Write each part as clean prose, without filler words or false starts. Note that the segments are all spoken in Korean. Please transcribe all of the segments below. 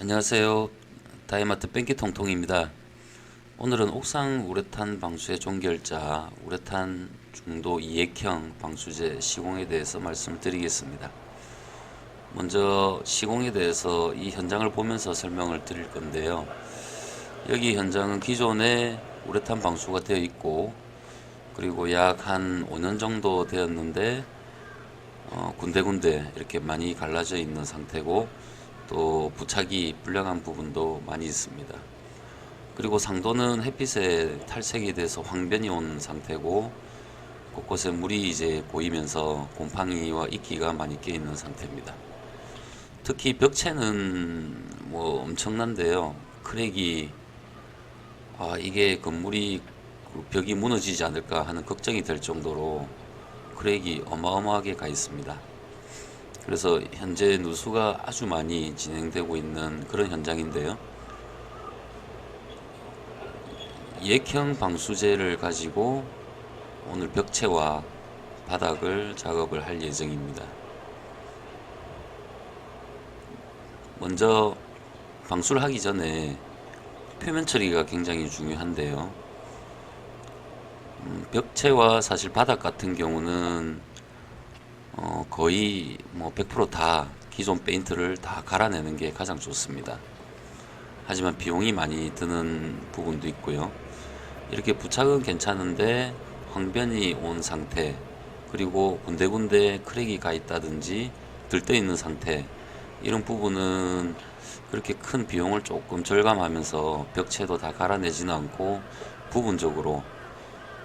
안녕하세요. 다이마트 뺑기 통통입니다. 오늘은 옥상 우레탄 방수의 종결자 우레탄 중도 이액형 방수제 시공에 대해서 말씀을 드리겠습니다. 먼저 시공에 대해서 이 현장을 보면서 설명을 드릴 건데요. 여기 현장은 기존에 우레탄 방수가 되어 있고, 그리고 약 한 5년 정도 되었는데 군데군데 이렇게 많이 갈라져 있는 상태고, 또 부착이 불량한 부분도 많이 있습니다. 그리고 상도는 햇빛에 탈색이 돼서 황변이 온 상태고, 곳곳에 물이 이제 고이면서 곰팡이와 이끼가 많이 껴 있는 상태입니다. 특히 벽체는 뭐 엄청난데요. 크랙이 이게 건물이 벽이 무너지지 않을까 하는 걱정이 될 정도로 크랙이 어마어마하게 가 있습니다. 그래서 현재 누수가 아주 많이 진행되고 있는 그런 현장인데요. 이액형 방수제를 가지고 오늘 벽체와 바닥을 작업을 할 예정입니다. 먼저 방수를 하기 전에 표면 처리가 굉장히 중요한데요. 벽체와 사실 바닥 같은 경우는 거의 뭐 100% 기존 페인트를 다 갈아내는 게 가장 좋습니다. 하지만 비용이 많이 드는 부분도 있고요. 이렇게 부착은 괜찮은데 황변이 온 상태, 그리고 군데군데 크랙이 가 있다든지 들떠 있는 상태, 이런 부분은 그렇게 큰 비용을 조금 절감하면서 벽체도 다 갈아내지는 않고 부분적으로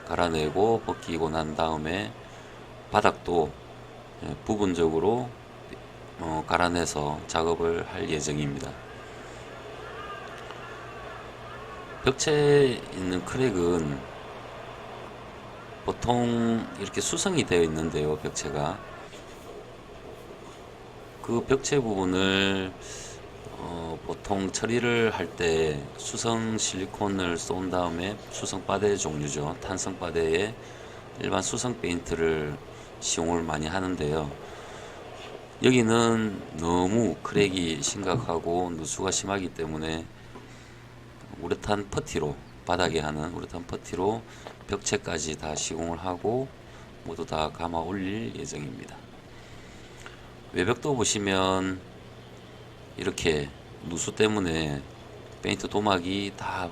갈아내고 벗기고 난 다음에 바닥도 부분적으로 갈아내서 작업을 할 예정입니다. 벽체에 있는 크랙은 보통 이렇게 수성이 되어 있는데요. 벽체가 그 벽체 부분을 보통 처리를 할 때 수성 실리콘을 쏜 다음에, 수성 바데 종류죠, 탄성 바데에 일반 수성 페인트를 시공을 많이 하는데요. 여기는 너무 크랙이 심각하고 누수가 심하기 때문에 우레탄 퍼티로, 바닥에 하는 우레탄 퍼티로 벽체까지 다 시공을 하고 모두 다 감아 올릴 예정입니다. 외벽도 보시면 이렇게 누수 때문에 페인트 도막이 다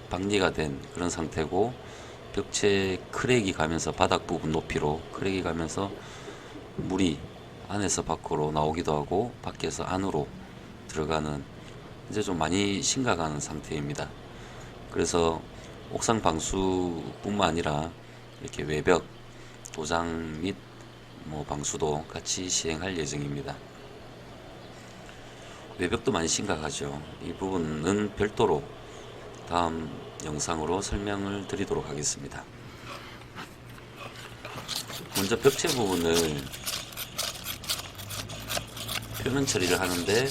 박리가 된 그런 상태고, 벽체 크랙이 가면서 바닥 부분 높이로 크랙이 가면서 물이 안에서 밖으로 나오기도 하고 밖에서 안으로 들어가는, 이제 좀 많이 심각한 상태입니다. 그래서 옥상 방수뿐만 아니라 이렇게 외벽, 도장 및 방수도 같이 시행할 예정입니다. 외벽도 많이 심각하죠. 이 부분은 별도로 다음 영상으로 설명을 드리도록 하겠습니다. 먼저 벽체 부분을 표면 처리를 하는데,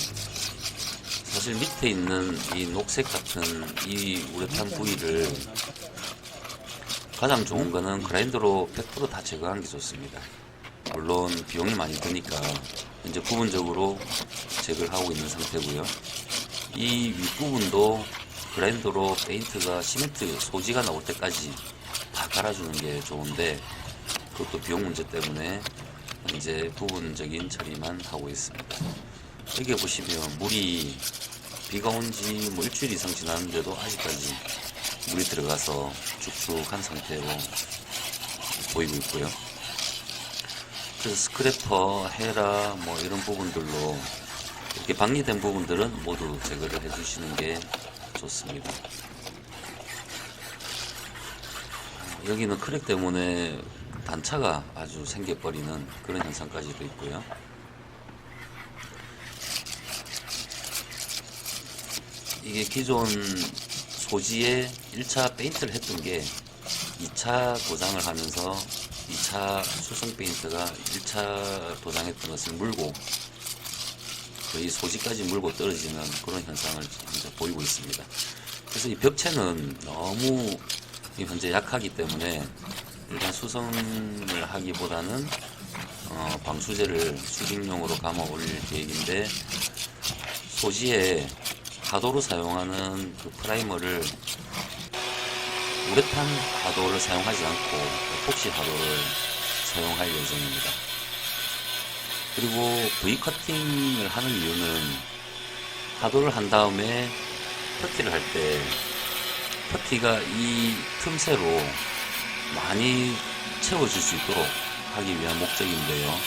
사실 밑에 있는 이 녹색 같은 이 우레탄 부위를 가장 좋은 거는 그라인더로 100% 다 제거하는 게 좋습니다. 물론 비용이 많이 드니까 이제 부분적으로 제거를 하고 있는 상태고요. 이 윗부분도 그라인더로 페인트가 시멘트 소지가 나올 때까지 다 갈아주는 게 좋은데, 그것도 비용 문제 때문에 이제 부분적인 처리만 하고 있습니다. 여기 보시면 물이, 비가 온 지 일주일 이상 지났는데도 아직까지 물이 들어가서 축축한 상태로 보이고 있고요. 그래서 스크래퍼, 헤라 이런 부분들로 이렇게 박리된 부분들은 모두 제거를 해주시는 게 좋습니다. 여기는 크랙 때문에 단차가 아주 생겨버리는 그런 현상까지도 있고요. 이게 기존 소지에 1차 페인트를 했던 게 2차 도장을 하면서 2차 수성 페인트가 1차 도장했던 것을 물고 거의 소지까지 물고 떨어지는 그런 현상을 이제 보이고 있습니다. 그래서 이 벽체는 너무 현재 약하기 때문에 일단 수성을 하기보다는 방수제를 수직용으로 감아 올릴 계획인데, 소지에 하도로 사용하는 그 프라이머를 우레탄 하도를 사용하지 않고 에폭시 하도를 사용할 예정입니다. 그리고 V 커팅을 하는 이유는 하도를 한 다음에 퍼티를 할 때 퍼티가 이 틈새로 많이 채워질 수 있도록 하기 위한 목적인데요.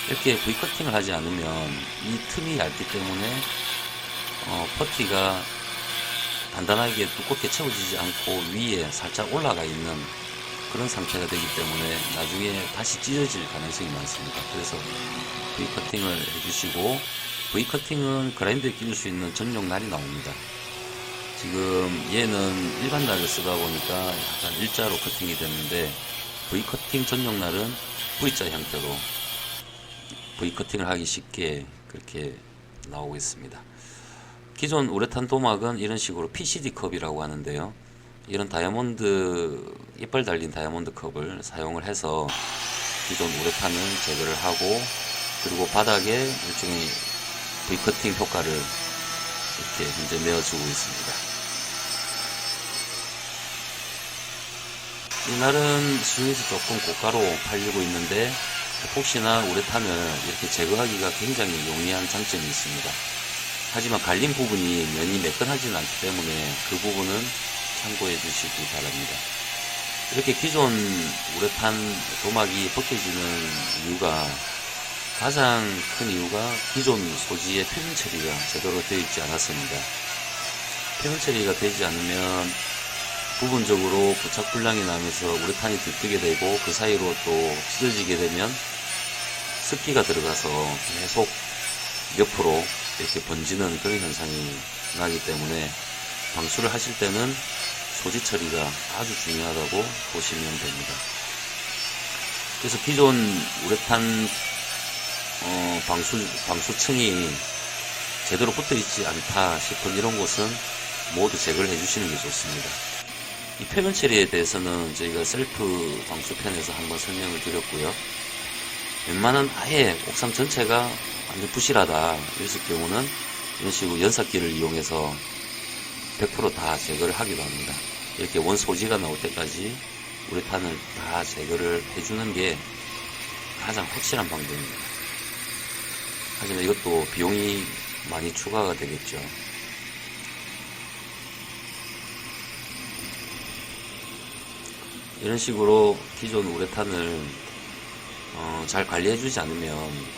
이렇게 V 커팅을 하지 않으면 이 틈이 얇기 때문에 퍼티가 단단하게 두껍게 채워지지 않고 위에 살짝 올라가 있는 그런 상태가 되기 때문에 나중에 다시 찢어질 가능성이 많습니다. 그래서 V 커팅을 해주시고, V 커팅은 그라인더에 끼울 수 있는 전용 날이 나옵니다. 지금 얘는 일반 날을 쓰다 보니까 약간 일자로 커팅이 됐는데, V 커팅 전용 날은 V자 형태로 V 커팅을 하기 쉽게 그렇게 나오고 있습니다. 기존 우레탄 도막은 이런 식으로 PCD 컵이라고 하는데요. 이런 다이아몬드, 이빨 달린 다이아몬드 컵을 사용을 해서 기존 우레탄을 제거를 하고, 그리고 바닥에 일종의 V커팅 효과를 이렇게 현재 내어주고 있습니다. 이 날은 시중에서 조금 고가로 팔리고 있는데, 혹시나 우레탄을 이렇게 제거하기가 굉장히 용이한 장점이 있습니다. 하지만 갈린 부분이 면이 매끈하지는 않기 때문에 그 부분은 참고해 주시기 바랍니다. 이렇게 기존 우레탄 도막이 벗겨지는 이유가, 가장 큰 이유가 기존 소지의 표면 처리가 제대로 되어 있지 않았습니다. 표면 처리가 되지 않으면 부분적으로 부착 불량이 나면서 우레탄이 들뜨게 되고, 그 사이로 또 찢어지게 되면 습기가 들어가서 계속 옆으로 이렇게 번지는 그런 현상이 나기 때문에 방수를 하실 때는 소지 처리가 아주 중요하다고 보시면 됩니다. 그래서 기존 우레탄 방수층이 제대로 붙어 있지 않다 싶은 이런 곳은 모두 제거를 해주시는 게 좋습니다. 이 표면 처리에 대해서는 저희가 셀프 방수편에서 한번 설명을 드렸고요. 웬만한 아예 옥상 전체가 완전 부실하다 이랬을 경우는 이런 식으로 연삭기를 이용해서 100% 다 제거를 하기도 합니다. 이렇게 원 소지가 나올 때까지 우레탄을 다 제거를 해주는 게 가장 확실한 방법입니다. 하지만 이것도 비용이 많이 추가가 되겠죠. 이런 식으로 기존 우레탄을 잘 관리해주지 않으면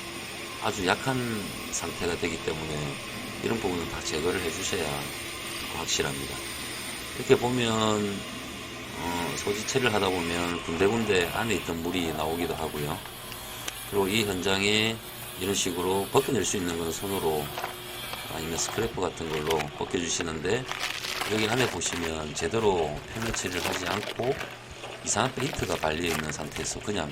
아주 약한 상태가 되기 때문에 이런 부분은 다 제거를 해주셔야 확실합니다. 이렇게 보면 소지 처리를 하다 보면 군데군데 안에 있던 물이 나오기도 하고요. 그리고 이 현장에 이런 식으로 벗겨낼 수 있는 건 손으로 아니면 스크래퍼 같은 걸로 벗겨주시는데, 여기 안에 보시면 제대로 표면 처리를 하지 않고 이상한 페인트가 발려있는 상태에서 그냥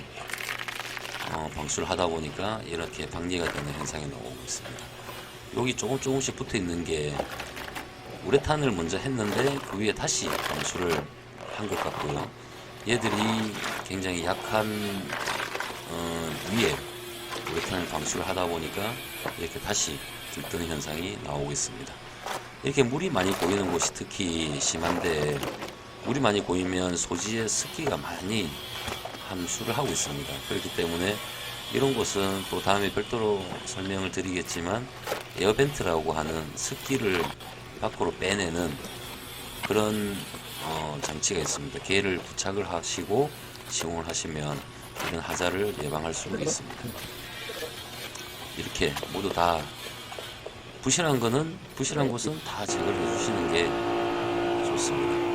방수를 하다 보니까 이렇게 방리가 되는 현상이 나오고 있습니다. 여기 조금씩 붙어 있는 게 우레탄을 먼저 했는데 그 위에 다시 방수를 한 것 같고요. 얘들이 굉장히 약한 위에 우레탄을 방수를 하다 보니까 이렇게 다시 들뜨는 현상이 나오고 있습니다. 이렇게 물이 많이 고이는 곳이 특히 심한데, 물이 많이 고이면 소지의 습기가 많이 함수를 하고 있습니다. 그렇기 때문에 이런 곳은 또 다음에 별도로 설명을 드리겠지만, 에어벤트라고 하는 습기를 밖으로 빼내는 그런 장치가 있습니다. 걔를 부착을 하시고 시공을 하시면 이런 하자를 예방할 수 있습니다. 이렇게 모두 다 부실한 곳은 다 제거를 해주시는 게 좋습니다.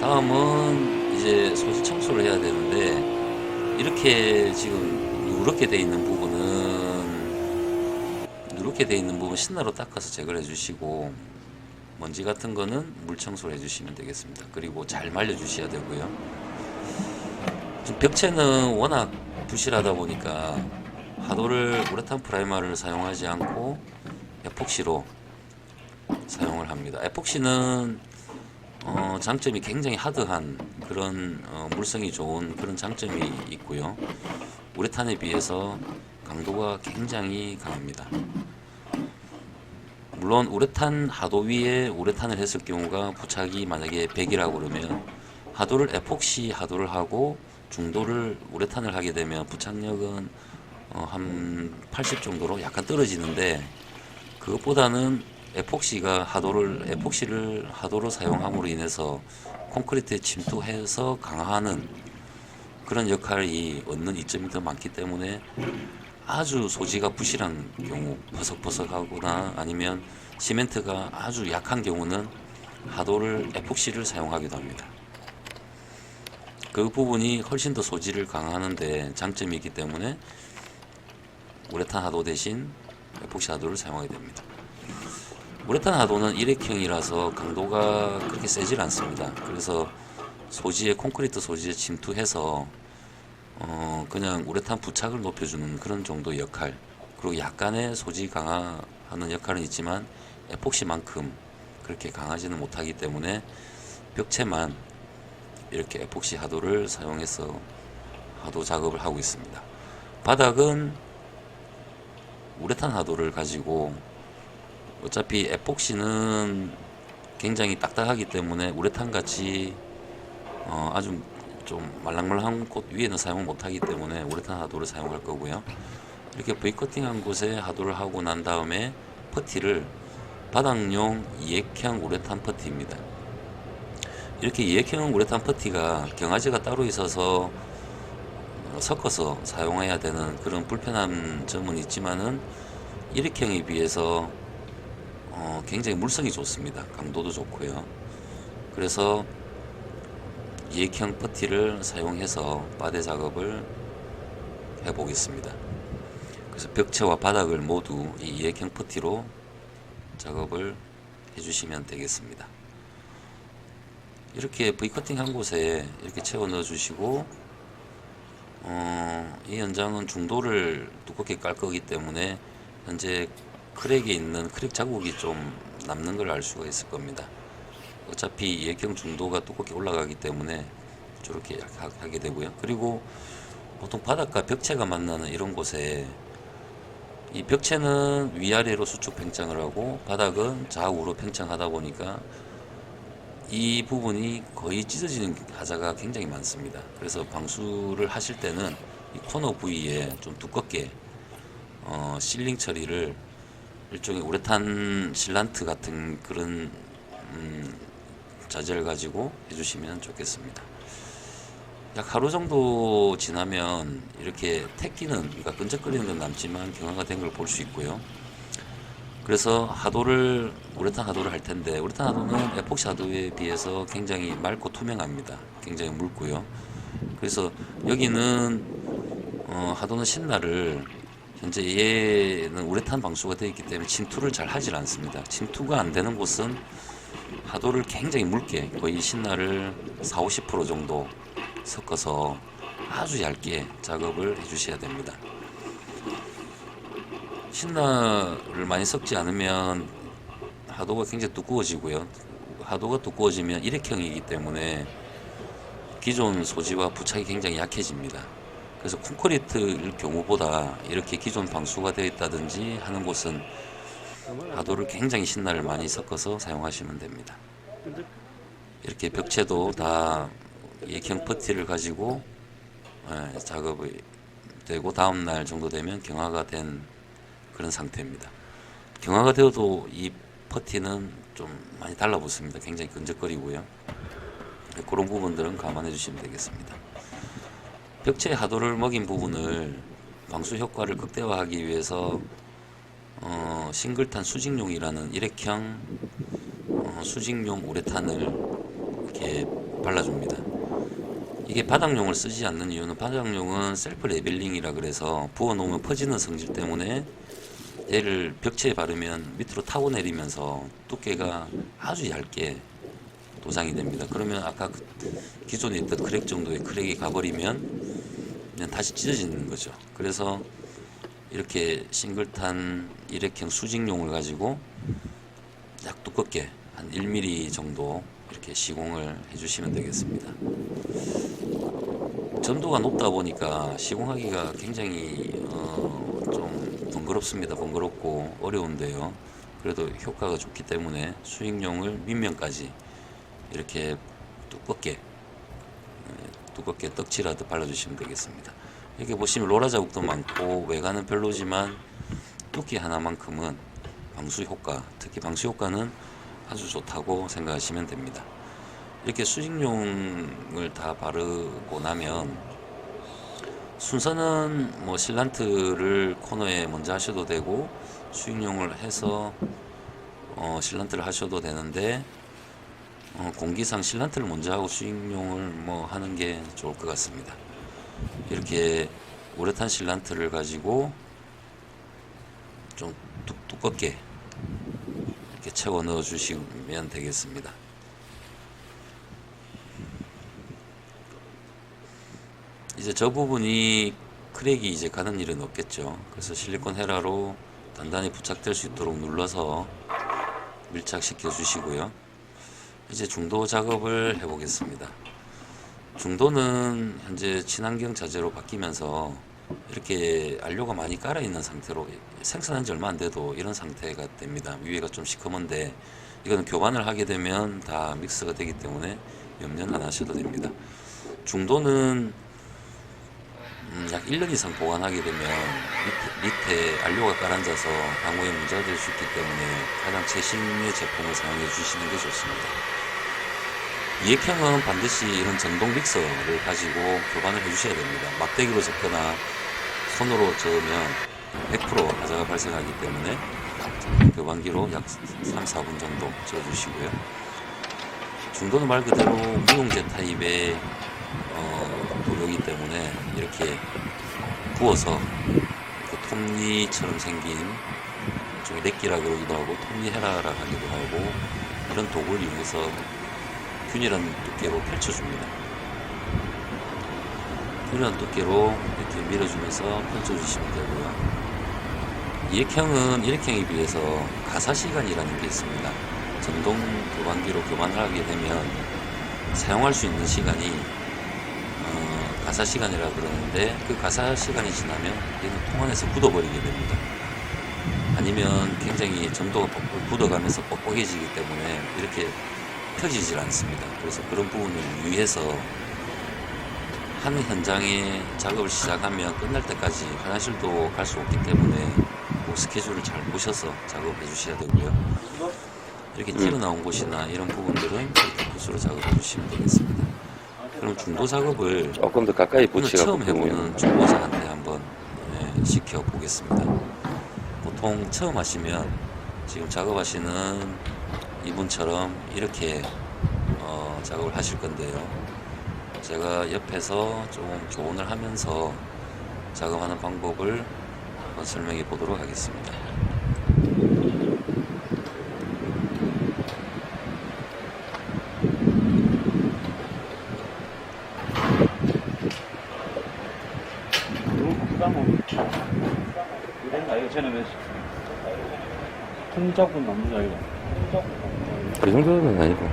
다음은 이제 소지 청소를 해야 되는데, 이렇게 지금 누렇게 되어 있는 부분 신나로 닦아서 제거를 해주시고, 먼지 같은 거는 물 청소를 해주시면 되겠습니다. 그리고 잘 말려주셔야 되고요. 지금 벽체는 워낙 부실하다 보니까 하도를 우레탄 프라이머를 사용하지 않고 에폭시로 사용을 합니다. 에폭시는 장점이 굉장히 하드한 그런 물성이 좋은 그런 장점이 있고요. 우레탄에 비해서 강도가 굉장히 강합니다. 물론 우레탄 하도 위에 우레탄을 했을 경우가 부착이 만약에 100이라고 그러면 하도를 에폭시 하도를 하고 중도를 우레탄을 하게 되면 부착력은 한 80 정도로 약간 떨어지는데, 그것보다는 에폭시를 하도로 사용함으로 인해서 콘크리트에 침투해서 강화하는 그런 역할이 얻는 이점이 더 많기 때문에 아주 소지가 부실한 경우, 버석버석하거나 아니면 시멘트가 아주 약한 경우는 하도를 에폭시를 사용하기도 합니다. 그 부분이 훨씬 더 소지를 강화하는데 장점이 있기 때문에 우레탄 하도 대신 에폭시 하도를 사용하게 됩니다. 우레탄 하도는 일회형이라서 강도가 그렇게 세질 않습니다. 그래서 콘크리트 소지에 침투해서 그냥 우레탄 부착을 높여주는 그런 정도의 역할, 그리고 약간의 소지 강화하는 역할은 있지만 에폭시만큼 그렇게 강하지는 못하기 때문에 벽체만 이렇게 에폭시 하도를 사용해서 하도 작업을 하고 있습니다. 바닥은 우레탄 하도를 가지고, 어차피 에폭시는 굉장히 딱딱하기 때문에 우레탄 같이 아주 좀 말랑말랑한 곳 위에는 사용 못하기 때문에 우레탄 하도를 사용할 거고요. 이렇게 V커팅한 곳에 하도를 하고 난 다음에 퍼티를 바닥용 이액형 우레탄 퍼티입니다. 이렇게 이액형 우레탄 퍼티가 경화제가 따로 있어서 섞어서 사용해야 되는 그런 불편한 점은 있지만은 일회형에 비해서 굉장히 물성이 좋습니다. 강도도 좋고요. 그래서 이액형 퍼티를 사용해서 바데 작업을 해 보겠습니다. 그래서 벽체와 바닥을 모두 이 이액형 퍼티로 작업을 해 주시면 되겠습니다. 이렇게 V커팅 한 곳에 이렇게 채워 넣어 주시고, 이 현장은 중도를 두껍게 깔 거기 때문에 현재 크랙에 있는 크랙 자국이 좀 남는 걸 알 수가 있을 겁니다. 어차피 이액형 중도가 두껍게 올라가기 때문에 저렇게 하게 되고요. 그리고 보통 바닥과 벽체가 만나는 이런 곳에 이 벽체는 위아래로 수축 팽창을 하고 바닥은 좌우로 팽창하다 보니까 이 부분이 거의 찢어지는 하자가 굉장히 많습니다. 그래서 방수를 하실 때는 이 코너 부위에 좀 두껍게 실링 처리를, 일종의 우레탄 실란트 같은 그런 자재를 가지고 해주시면 좋겠습니다. 약 하루 정도 지나면 이렇게 택기는, 그러니까 끈적거리는 건 남지만 경화가 된 걸 볼 수 있고요. 그래서 우레탄 하도를 할 텐데, 우레탄 하도는 에폭시 하도에 비해서 굉장히 맑고 투명합니다. 굉장히 묽고요. 그래서 여기는 하도는 신나를, 현재 얘는 우레탄 방수가 되어 있기 때문에 침투를 잘 하질 않습니다. 침투가 안 되는 곳은 하도를 굉장히 묽게, 거의 신나를 40~50% 정도 섞어서 아주 얇게 작업을 해 주셔야 됩니다. 신나를 많이 섞지 않으면 하도가 굉장히 두꺼워지고요. 하도가 두꺼워지면 일회형이기 때문에 기존 소지와 부착이 굉장히 약해집니다. 그래서 콘크리트일 경우보다 이렇게 기존 방수가 되어 있다든지 하는 곳은 하도를 굉장이 신나를 많이 섞어서 사용하시면 됩니다. 이렇게 벽체도 다 이액형 퍼티를 가지고 작업이 되고 다음날 정도 되면 경화가 된 그런 상태입니다. 경화가 되어도 이 퍼티는 좀 많이 달라붙습니다. 굉장히 끈적거리고요. 그런 부분들은 감안해 주시면 되겠습니다. 벽체 하도를 먹인 부분을 방수 효과를 극대화하기 위해서 싱글탄 수직용이라는 일회형 수직용 우레탄을 이렇게 발라줍니다. 이게 바닥용을 쓰지 않는 이유는, 바닥용은 셀프 레벨링이라 그래서 부어 놓으면 퍼지는 성질 때문에 얘를 벽체에 바르면 밑으로 타고 내리면서 두께가 아주 얇게 도장이 됩니다. 그러면 아까 기존에 있던 크랙 정도의 크랙이 가버리면 그냥 다시 찢어지는 거죠. 그래서 이렇게 싱글탄 일회형 수직용을 가지고 약 두껍게 한 1mm 정도 이렇게 시공을 해주시면 되겠습니다. 점도가 높다 보니까 시공하기가 굉장히 좀 번거롭습니다. 번거롭고 어려운데요. 그래도 효과가 좋기 때문에 수익용을 밑면까지 이렇게 두껍게 떡칠하듯 발라주시면 되겠습니다. 이렇게 보시면 로라 자국도 많고 외관은 별로지만 두께 하나만큼은 방수 효과, 특히 방수 효과는 아주 좋다고 생각하시면 됩니다. 이렇게 수직용을 다 바르고 나면 순서는 뭐 실란트를 코너에 먼저 하셔도 되고 수익용을 해서 실란트를 하셔도 되는데 공기상 실란트를 먼저 하고 수익용을 뭐 하는 게 좋을 것 같습니다. 이렇게 우레탄 실란트를 가지고 좀 두껍게 이렇게 채워 넣어 주시면 되겠습니다. 이제 저 부분이 크랙이 이제 가는 일은 없겠죠. 그래서 실리콘 헤라로 단단히 부착될 수 있도록 눌러서 밀착시켜 주시고요. 이제 중도 작업을 해 보겠습니다. 중도는 현재 친환경 자재로 바뀌면서 이렇게 안료가 많이 깔아 있는 상태로 생산한 지 얼마 안 돼도 이런 상태가 됩니다. 위에가 좀 시커먼데 이거는 교반을 하게 되면 다 믹스가 되기 때문에 염려는 안 하셔도 됩니다. 중도는 약 1년 이상 보관하게 되면 밑에 안료가 깔아앉아서 향후에 문제가 될 수 있기 때문에 가장 최신의 제품을 사용해 주시는 게 좋습니다. 이액형은 반드시 이런 전동 믹서를 가지고 교반을 해 주셔야 됩니다. 막대기로 접거나 손으로 저으면 100% 하자가 발생하기 때문에 교반기로 약 3, 4분 정도 저어 주시고요. 중도는 말 그대로 무용제 타입의 도료이기 때문에 이렇게 부어서 이렇게 톱니처럼 생긴 좀 렉기라 그러기도 하고 톱니헤라라 하기도 하고 이런 도구를 이용해서 균일한 두께로 펼쳐줍니다. 균일한 두께로 이렇게 밀어주면서 펼쳐주시면 되고요. 이액형은 일액형에 비해서 가사 시간이라는 게 있습니다. 전동 교반기로 교반을 하게 되면 사용할 수 있는 시간이 가사 시간이라 그러는데 그 가사 시간이 지나면 얘는 통 안에서 굳어버리게 됩니다. 아니면 굉장히 점도가 굳어가면서 뻑뻑해지기 때문에 이렇게 펴지질 않습니다. 그래서 그런 부분을 유의해서 한 현장에 작업을 시작하면 끝날 때까지 화장실도 갈 수 없기 때문에 그 스케줄을 잘 보셔서 작업해 주셔야 되고요. 이렇게 튀어나온 곳이나 이런 부분들은 이렇게 붓으로 작업해 주시면 되겠습니다. 그럼 중도 작업을 조금 더 가까이 오늘 붙이가 처음 해보는 중고자한테 한번 시켜 보겠습니다. 보통 처음 하시면 지금 작업하시는 이분처럼 이렇게 작업을 하실 건데요. 제가 옆에서 조금 조언을 하면서 작업하는 방법을 한번 설명해 보도록 하겠습니다. 통작은 남자 아이가. 그 정도는 아니고.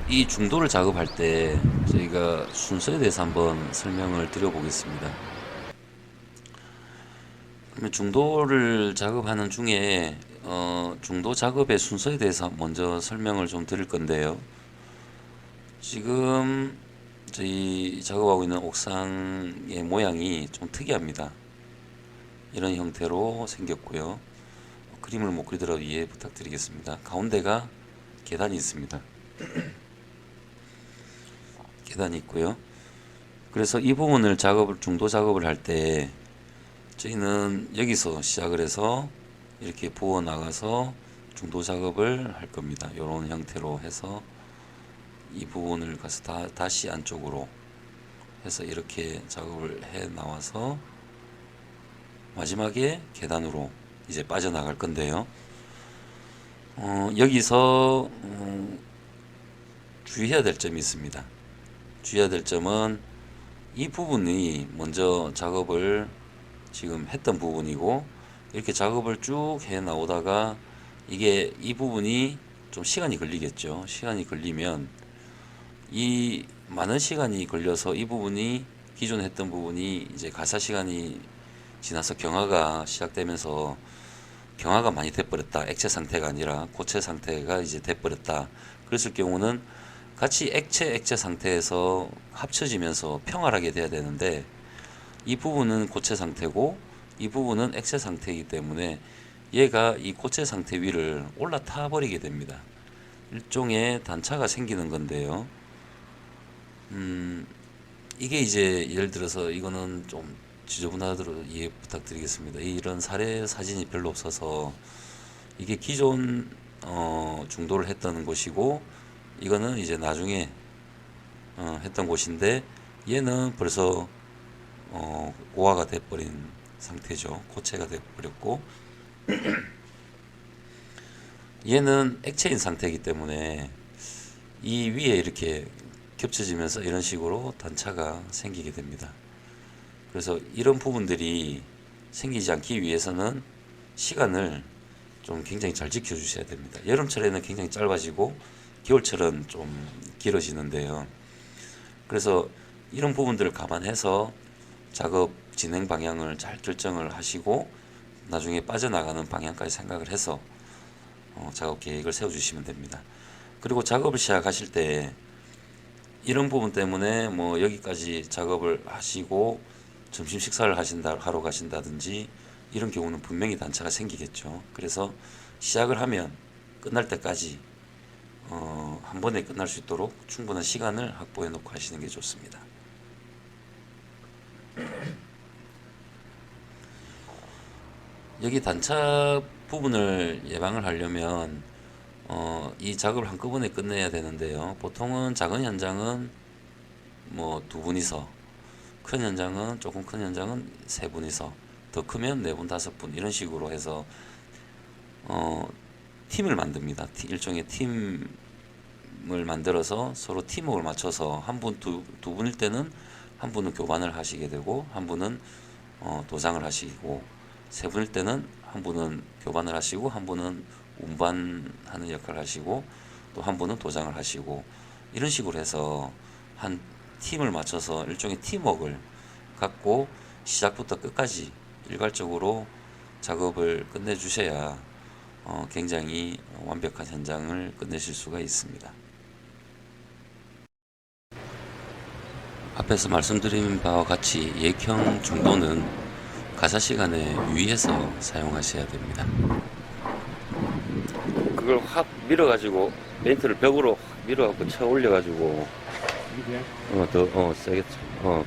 이 중도를 작업할 때 저희가 순서에 대해서 한번 설명을 드려보겠습니다. 그러면 중도를 작업하는 중에 중도 작업의 순서에 대해서 먼저 설명을 좀 드릴 건데요. 지금 저희 작업하고 있는 옥상의 모양이 좀 특이합니다. 이런 형태로 생겼고요. 그림을 못 그리더라도 이해 부탁드리겠습니다. 가운데가 계단이 있습니다. 계단이 있고요. 그래서 이 부분을 중도 작업을 할 때 저희는 여기서 시작을 해서 이렇게 부어 나가서 중도 작업을 할 겁니다. 이런 형태로 해서 이 부분을 가서 다시 안쪽으로 해서 이렇게 작업을 해 나와서 마지막에 계단으로 이제 빠져나갈 건데요. 여기서 주의해야 될 점이 있습니다. 주의해야 될 점은 이 부분이 먼저 작업을 지금 했던 부분이고 이렇게 작업을 쭉 해 나오다가 이게 이 부분이 좀 시간이 걸리겠죠. 시간이 걸리면 이 많은 시간이 걸려서 이 부분이 기존에 했던 부분이 이제 가사 시간이 지나서 경화가 시작되면서 경화가 많이 돼버렸다. 액체 상태가 아니라 고체 상태가 이제 돼버렸다. 그랬을 경우는 같이 액체 상태에서 합쳐지면서 평활하게 돼야 되는데 이 부분은 고체 상태고 이 부분은 액체 상태이기 때문에 얘가 이 고체 상태 위를 올라타 버리게 됩니다. 일종의 단차가 생기는 건데요. 이게 이제 예를 들어서 이거는 좀 지저분하도록 이해 부탁드리겠습니다. 이런 사례 사진이 별로 없어서 이게 기존 중도를 했던 곳이고 이거는 이제 나중에 했던 곳인데 얘는 벌써 고화가 돼버린 상태죠. 고체가 돼버렸고 얘는 액체인 상태이기 때문에 이 위에 이렇게 겹쳐지면서 이런 식으로 단차가 생기게 됩니다. 그래서 이런 부분들이 생기지 않기 위해서는 시간을 좀 굉장히 잘 지켜주셔야 됩니다. 여름철에는 굉장히 짧아지고 겨울철은 좀 길어지는데요. 그래서 이런 부분들을 감안해서 작업 진행 방향을 잘 결정을 하시고 나중에 빠져나가는 방향까지 생각을 해서 작업 계획을 세워주시면 됩니다. 그리고 작업을 시작하실 때 이런 부분 때문에 뭐 여기까지 작업을 하시고 점심 식사를 하러 가신다든지 이런 경우는 분명히 단차가 생기겠죠. 그래서 시작을 하면 끝날 때까지 한 번에 끝날 수 있도록 충분한 시간을 확보해 놓고 하시는 게 좋습니다. 여기 단차 부분을 예방을 하려면 이 작업을 한꺼번에 끝내야 되는데요. 보통은 작은 현장은 뭐 두 분이서, 큰 현장은 조금 큰 현장은 세 분이서, 더 크면 네 분, 다섯 분 이런 식으로 해서 팀을 만듭니다. 일종의 팀을 만들어서 서로 팀워크를 맞춰서 한 분, 두 분일 때는 한 분은 교반을 하시게 되고 한 분은 도장을 하시고 세 분일 때는 한 분은 교반을 하시고 한 분은 운반하는 역할을 하시고 또 한 분은 도장을 하시고 이런 식으로 해서 한 팀을 맞춰서 일종의 팀워크를 갖고 시작부터 끝까지 일괄적으로 작업을 끝내주셔야 굉장히 완벽한 현장을 끝내실 수가 있습니다. 앞에서 말씀드린 바와 같이 예형 중도는 가사 시간에 유의해서 사용하셔야 됩니다. 그걸 확 밀어가지고 멘트를 벽으로 확 밀어갖고 쳐 올려가지고 이게 더 세게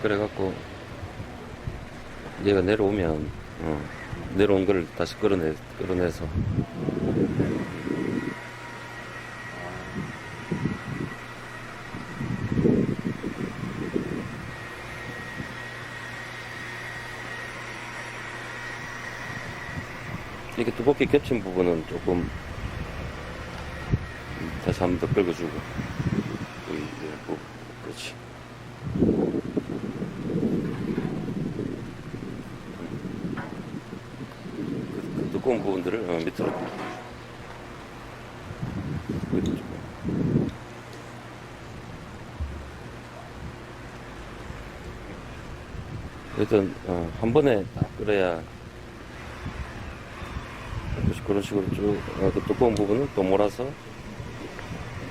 그래갖고 얘가 내려오면 내려온 걸 다시 끌어내서 이렇게 두껍게 겹친 부분은 조금 다시 한 번 더 긁어주고 그렇지. 그 두꺼운 부분들을 밑으로 긁어주고 일단 한 번에 딱 끓여야 그런 식으로 쭉 그 두꺼운 부분은 또 몰아서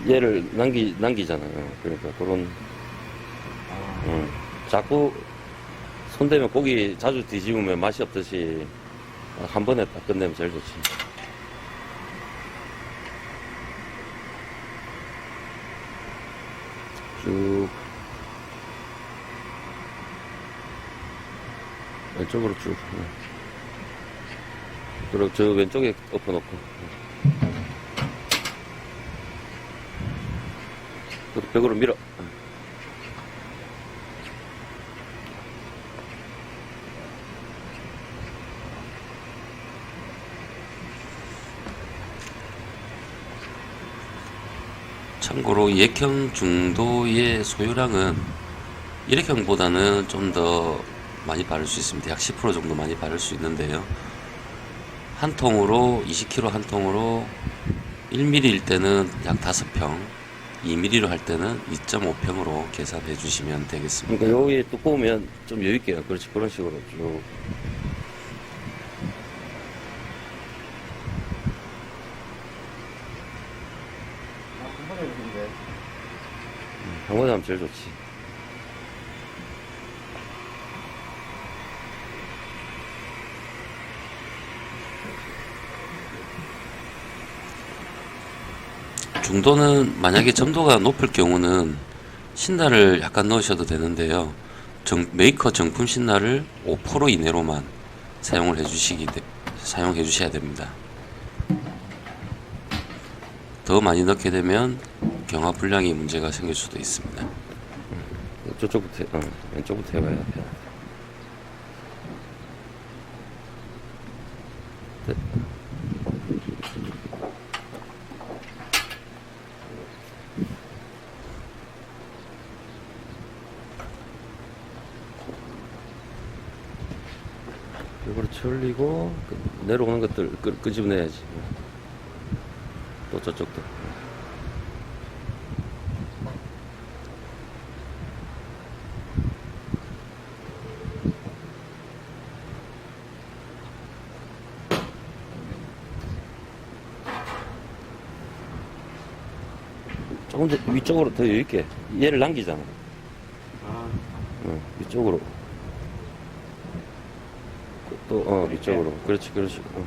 얘를 남기잖아요. 그러니까 그런 자꾸 손대면 고기 자주 뒤집으면 맛이 없듯이 한 번에 딱 끝내면 제일 좋지. 쭉 왼쪽으로 쭉. 그리고 저 왼쪽에 엎어놓고 또 벽으로 밀어. 참고로 예형 중도의 소요량은 일회형보다는 좀 더 많이 바를 수 있습니다. 약 10% 정도 많이 바를 수 있는데요. 한 통으로 20kg 한 통으로 1mm일 때는 약 5평, 2mm로 할 때는 2.5평으로 계산해 주시면 되겠습니다. 그러니까 여기에 두꺼우면 좀 여유 있게, 그렇지, 그런 식으로 쭉. 한 번에 하면 제일 좋지. 중도는 만약에 점도가 높을 경우는 신날을 약간 넣으셔도 되는데요. 메이커 정품 신날을 5% 이내로만 사용해 주셔야 됩니다. 더 많이 넣게 되면 경화 불량이 문제가 생길 수도 있습니다. 저쪽부터, 왼쪽부터 해봐야 돼. 이걸 올리고 내려오는 것들 끄집어내야지. 또 저쪽도. 조금 더 위쪽으로 더 여유있게. 얘를 남기잖아. 위쪽으로. 또, 위쪽으로. 그렇지, 그렇지. 또.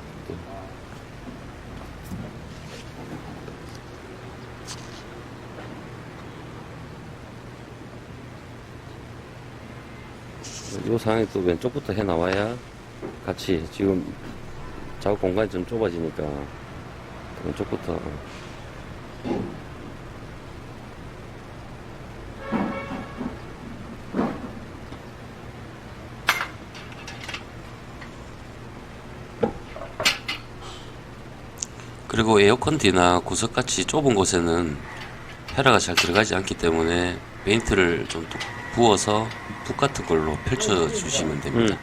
이 상황에 또 왼쪽부터 해 나와야 같이 지금 작업 공간이 좀 좁아지니까 왼쪽부터. 그리고 에어컨 뒤나 구석같이 좁은 곳에는 헤라가 잘 들어가지 않기 때문에 페인트를 좀 부어서 붓 같은 걸로 펼쳐 주시면 됩니다.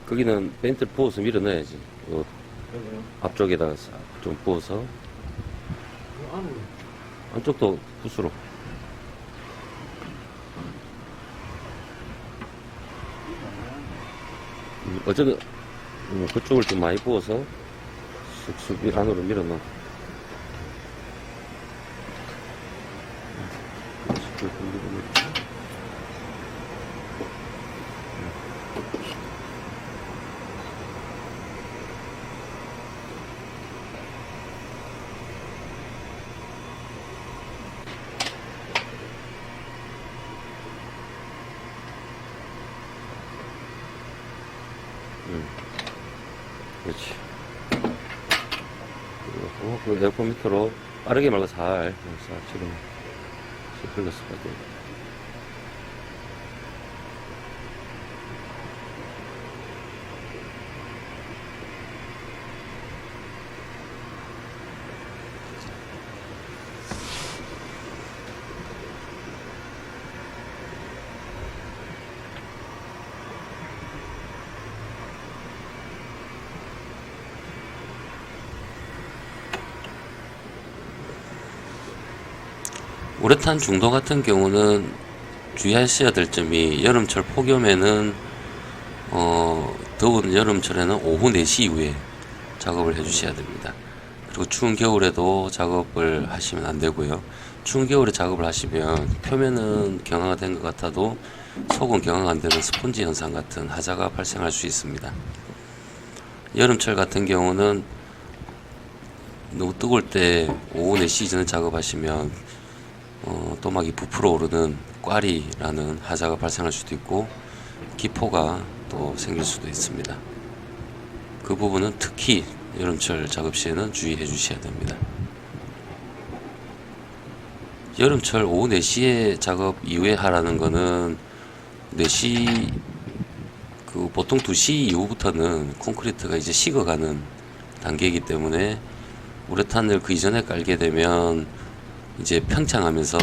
거기는 페인트를 부어서 밀어 넣어야지. 앞쪽에다가 좀 부어서. 안쪽도 붓으로. 어쨌든 그쪽을 좀 많이 부어서 쑥쑥 안으로 밀어 넣어. 그렇지. 그리고 그 에어컨 밑으로 빠르게 말고 살 지금 흘렸을 것 같아요. 우레탄 중도 같은 경우는 주의하셔야 될 점이 여름철 폭염에는 더운 여름철에는 오후 4시 이후에 작업을 해 주셔야 됩니다. 그리고 추운 겨울에도 작업을 하시면 안 되고요. 추운 겨울에 작업을 하시면 표면은 경화가 된 것 같아도 속은 경화가 안 되는 스폰지 현상 같은 하자가 발생할 수 있습니다. 여름철 같은 경우는 너무 뜨거울 때 오후 4시 이전에 작업하시면 또막이 부풀어 오르는 꽈리라는 하자가 발생할 수도 있고 기포가 또 생길 수도 있습니다. 그 부분은 특히 여름철 작업 시에는 주의해 주셔야 됩니다. 여름철 오후 4시에 작업 이후에 하라는 거는 4시 보통 2시 이후부터는 콘크리트가 이제 식어가는 단계이기 때문에 우레탄을 그 이전에 깔게 되면 이제 평창하면서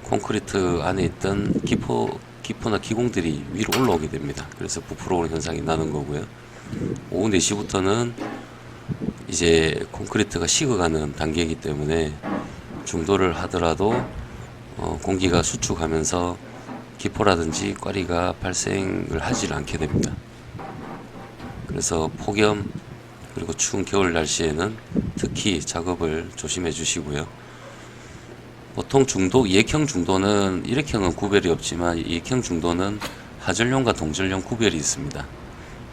콘크리트 안에 있던 기포나 기공들이 위로 올라오게 됩니다. 그래서 부풀어 오는 현상이 나는 거고요. 오후 4시부터는 이제 콘크리트가 식어가는 단계이기 때문에 중도를 하더라도 공기가 수축하면서 기포라든지 꽈리가 발생을 하지 않게 됩니다. 그래서 폭염 그리고 추운 겨울 날씨에는 특히 작업을 조심해 주시고요. 보통 중도, 이액형 중도는 일액형은 구별이 없지만 이액형 중도는 하전용과 동전용 구별이 있습니다.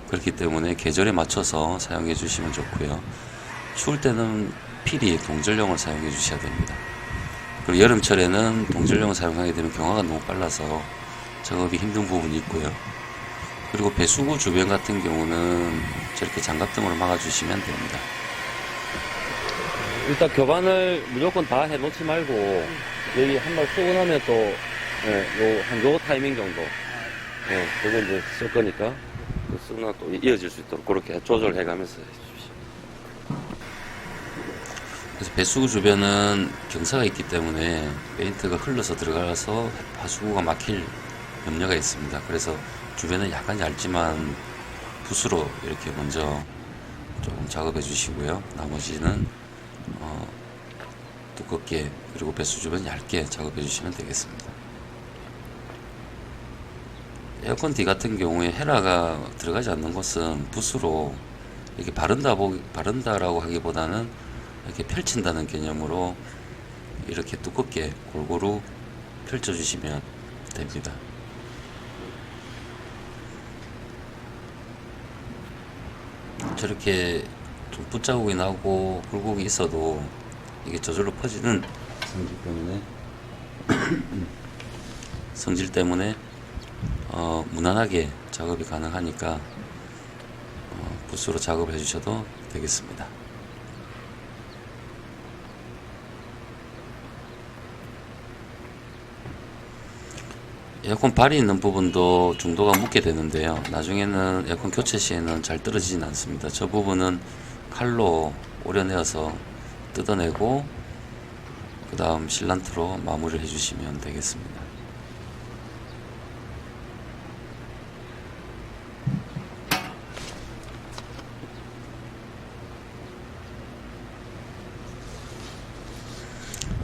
그렇기 때문에 계절에 맞춰서 사용해 주시면 좋고요. 추울 때는 필히 동전용을 사용해 주셔야 됩니다. 그리고 여름철에는 동전용을 사용하게 되면 경화가 너무 빨라서 작업이 힘든 부분이 있고요. 그리고 배수구 주변 같은 경우는 저렇게 장갑등으로 막아주시면 됩니다. 일단 교반을 무조건 다 해놓지 말고 여기 한 발 쓰고 나면 또 요 타이밍 정도 그거 이제 쓸 거니까 쓰나 또 이어질 수 있도록 그렇게 조절해 가면서 해주십시오. 그래서 배수구 주변은 경사가 있기 때문에 페인트가 흘러서 들어가서 하수구가 막힐 염려가 있습니다. 그래서 주변은 약간 얇지만 붓으로 이렇게 먼저 좀 작업해 주시고요. 나머지는 두껍게 그리고 배수 주변 얇게 작업해 주시면 되겠습니다. 에어컨 뒤 같은 경우에 헤라가 들어가지 않는 곳은 붓으로 이렇게 바른다라고 하기보다는 이렇게 펼친다는 개념으로 이렇게 두껍게 골고루 펼쳐 주시면 됩니다. 저렇게 좀 붓자국이 나고 굴곡이 있어도 이게 저절로 퍼지는 성질 때문에 무난하게 작업이 가능하니까 붓으로 작업을 해주셔도 되겠습니다. 에어컨 발이 있는 부분도 중도가 묻게 되는데요. 나중에는 에어컨 교체 시에는 잘 떨어지진 않습니다. 저 부분은 칼로 오려내어서 뜯어내고 그 다음 실란트로 마무리를 해주시면 되겠습니다.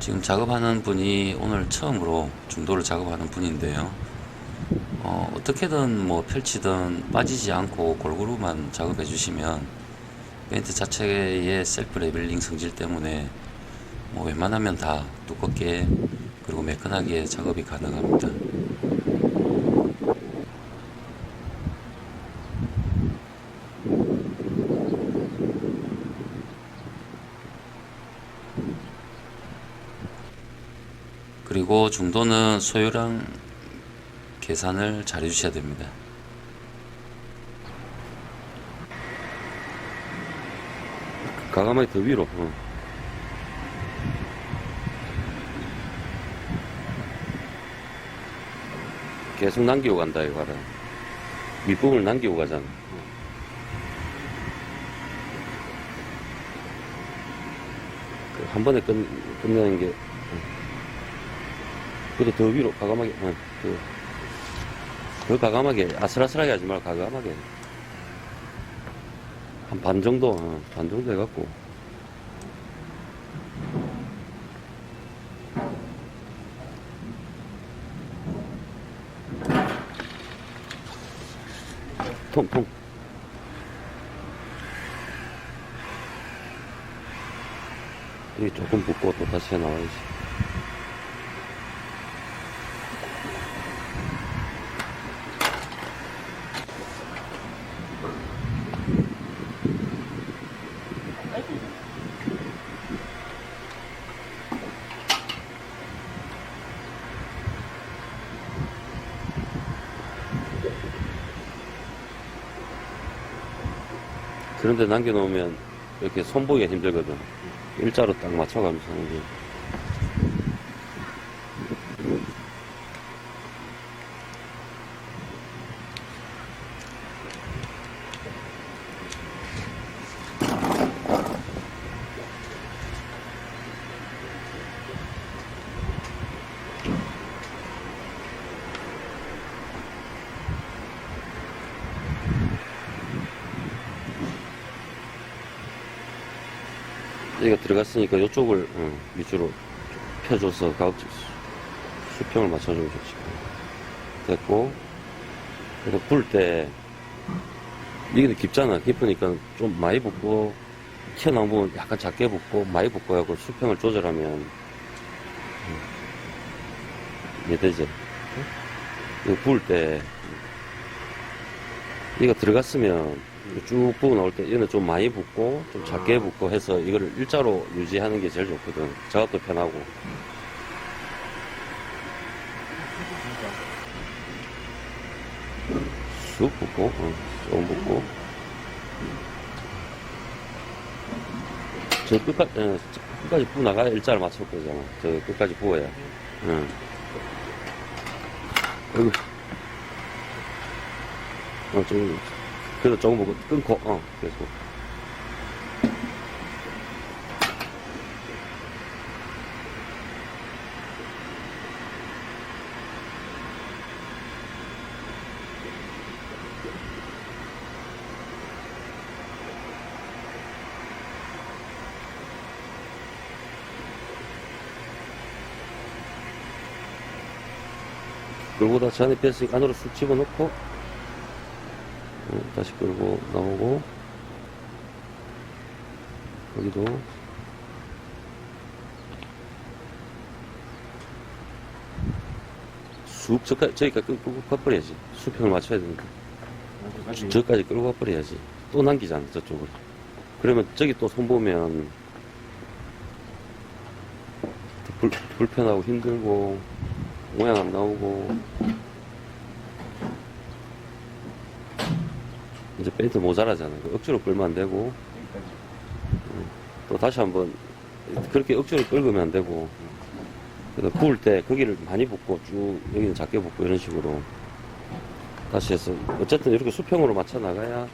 지금 작업하는 분이 오늘 처음으로 중도를 작업하는 분인데요. 어떻게든 뭐 펼치든 빠지지 않고 골고루만 작업해 주시면 페인트 자체의 셀프 레벨링 성질 때문에 뭐 웬만하면 다 두껍게 그리고 매끈하게 작업이 가능합니다. 그리고 중도는 소요량 계산을 잘 해주셔야 됩니다. 과감하게 더 위로. 계속 남기고 간다 이거 봐라. 밑부분을 남기고 가잖아. 한 번에 끝내는 게. 그래도 더 위로 과감하게. 더 과감하게 아슬아슬하게 하지 말고 과감하게. 한 반 정도, 반 정도 해갖고. 통통. 여기 조금 붓고 또 다시 해 나와야지. 그런데 남겨놓으면 이렇게 손보기가 힘들거든. 일자로 딱 맞춰가면서 하는 게. 여기가 들어갔으니까 이쪽을 위주로 펴줘서 가급적 수평을 맞춰주면 좋지. 됐고, 그래서 불 때, 이게 깊잖아. 깊으니까 좀 많이 붓고, 튀어나온 부분 약간 작게 붓고, 많이 붓고 하고 수평을 조절하면, 이해되지? 이거 부을 때, 이거 들어갔으면 쭉 부어 나올 때, 얘는 좀 많이 붓고, 좀 작게 붓고 해서 이거를 일자로 유지하는 게 제일 좋거든. 작업도 편하고. 쑥 붓고, 조금 붓고. 저 끝까지 부어 나가야 일자를 맞출 거잖아. 저 끝까지 부어야. 응. 어이구. 그래도 조금 보고 끊고, 계속. 끌고 다시 안에 뺐으니까 안으로 쑥 집어넣고, 다시 끌고 나오고, 여기도, 쑥 저기까지 끌고 가버려야지. 수평을 맞춰야 되니까. 저기까지 끌고 가버려야지. 또 남기잖아, 저쪽으로. 그러면 저기 또 손보면, 불편하고 힘들고, 모양 안 나오고, 이제 페인트 모자라잖아. 억지로 끌면 안 되고, 또 다시 한번, 그렇게 억지로 끌면 안 되고, 그래서 부을 때 거기를 많이 붓고 쭉, 여기는 작게 붓고 이런 식으로 다시 해서, 어쨌든 이렇게 수평으로 맞춰 나가야,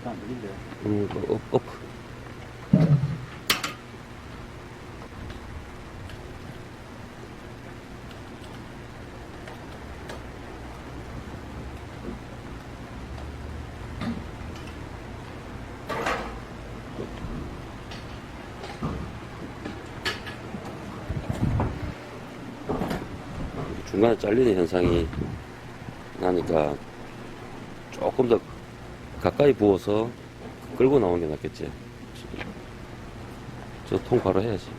안 들린대요. 업. 중간에 잘리는 현상이 나니까 조금 더 가까이 부어서 끌고 나오는 게 낫겠지. 저 통 바로 해야지.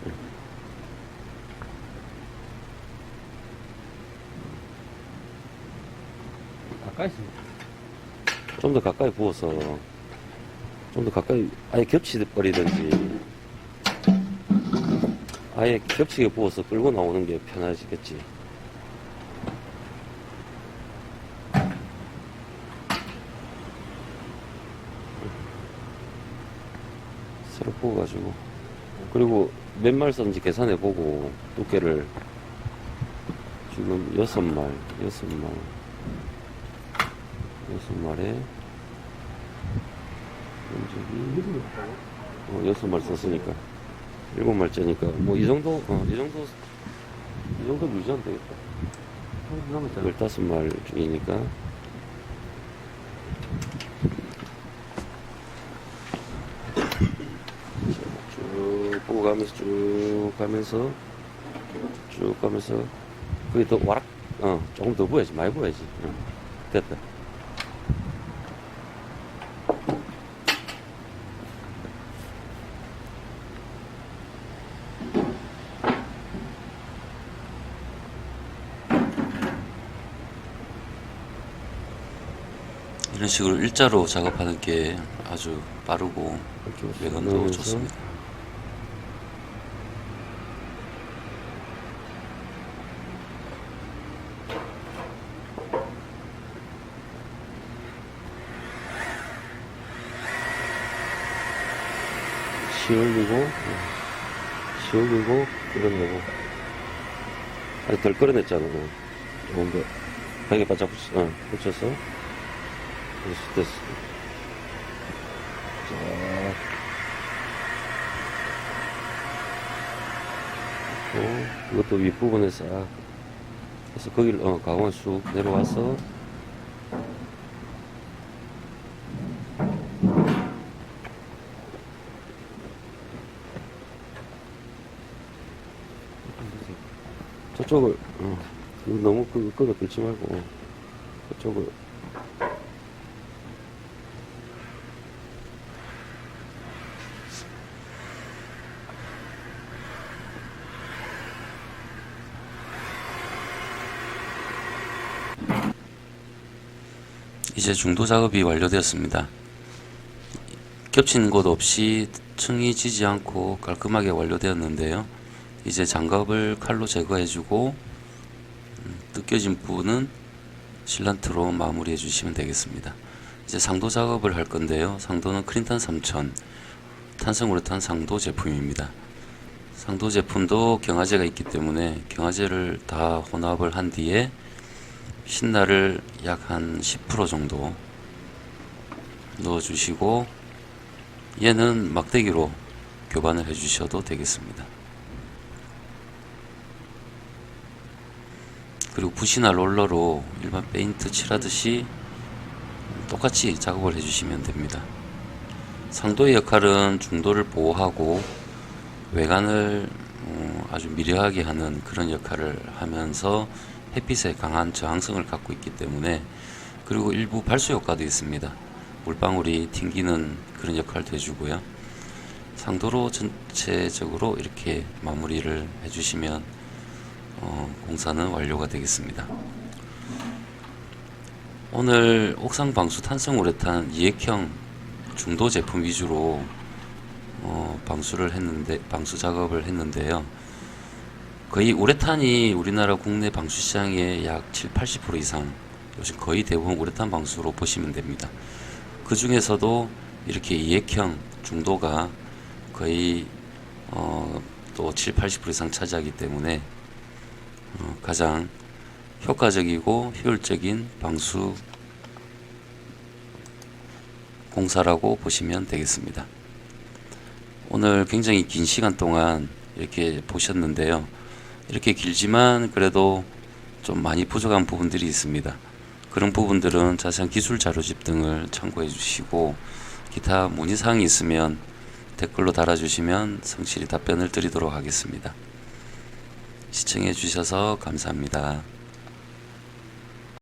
가까이 있으면 좀 더 가까이 부어서 좀 더 가까이 아예 겹치버리든지 아예 겹치게 부어서 끌고 나오는 게 편하시겠지. 새로 부어가지고 그리고 몇 말 썼는지 계산해보고 두께를 지금 6말에 6말 썼으니까 7말째니까 뭐 이 정도 유지하면 되겠다. 15말 중이니까 쭉 보고 가면서 쭉 가면서 거기 더 와락 조금 더 부어야지. 많이 부어야지. 됐다. 이런 식으로 일자로 작업하는 게 아주 빠르고 외관도 좋습니다. 시올리고 끌어내고 아직 덜 끌어냈잖아. 조금 더 벽에 바짝 붙여서 됐어. 자, 이것도 윗부분에 싹 그래서 거기를 가공을 쑥 내려와서 저쪽을 이거 너무 그거 끌지 말고 그쪽을 이제 중도 작업이 완료되었습니다. 겹치는 곳 없이 층이 지지 않고 깔끔하게 완료되었는데요. 이제 장갑을 칼로 제거해주고 뜯겨진 부분은 실란트로 마무리해 주시면 되겠습니다. 이제 상도 작업을 할 건데요. 상도는 크린탄 3000 탄성우레탄 상도 제품입니다. 상도 제품도 경화제가 있기 때문에 경화제를 다 혼합을 한 뒤에 신나를 약 한 10% 정도 넣어주시고 얘는 막대기로 교반을 해주셔도 되겠습니다. 그리고 붓이나 롤러로 일반 페인트 칠하듯이 똑같이 작업을 해주시면 됩니다. 상도의 역할은 중도를 보호하고 외관을 아주 미려하게 하는 그런 역할을 하면서 햇빛에 강한 저항성을 갖고 있기 때문에, 그리고 일부 발수 효과도 있습니다. 물방울이 튕기는 그런 역할도 해주고요. 상도로 전체적으로 이렇게 마무리를 해주시면 공사는 완료가 되겠습니다. 오늘 옥상 방수 탄성우레탄 이액형 중도 제품 위주로 방수 작업을 했는데요. 거의 우레탄이 우리나라 국내 방수 시장의 약 7-80% 이상, 요즘 거의 대부분 우레탄 방수로 보시면 됩니다. 그 중에서도 이렇게 이액형 중도가 거의 또 7-80% 이상 차지하기 때문에 가장 효과적이고 효율적인 방수 공사라고 보시면 되겠습니다. 오늘 굉장히 긴 시간 동안 이렇게 보셨는데요. 이렇게 길지만 그래도 좀 많이 부족한 부분들이 있습니다. 그런 부분들은 자세한 기술 자료집 등을 참고해 주시고, 기타 문의사항이 있으면 댓글로 달아주시면 성실히 답변을 드리도록 하겠습니다. 시청해 주셔서 감사합니다.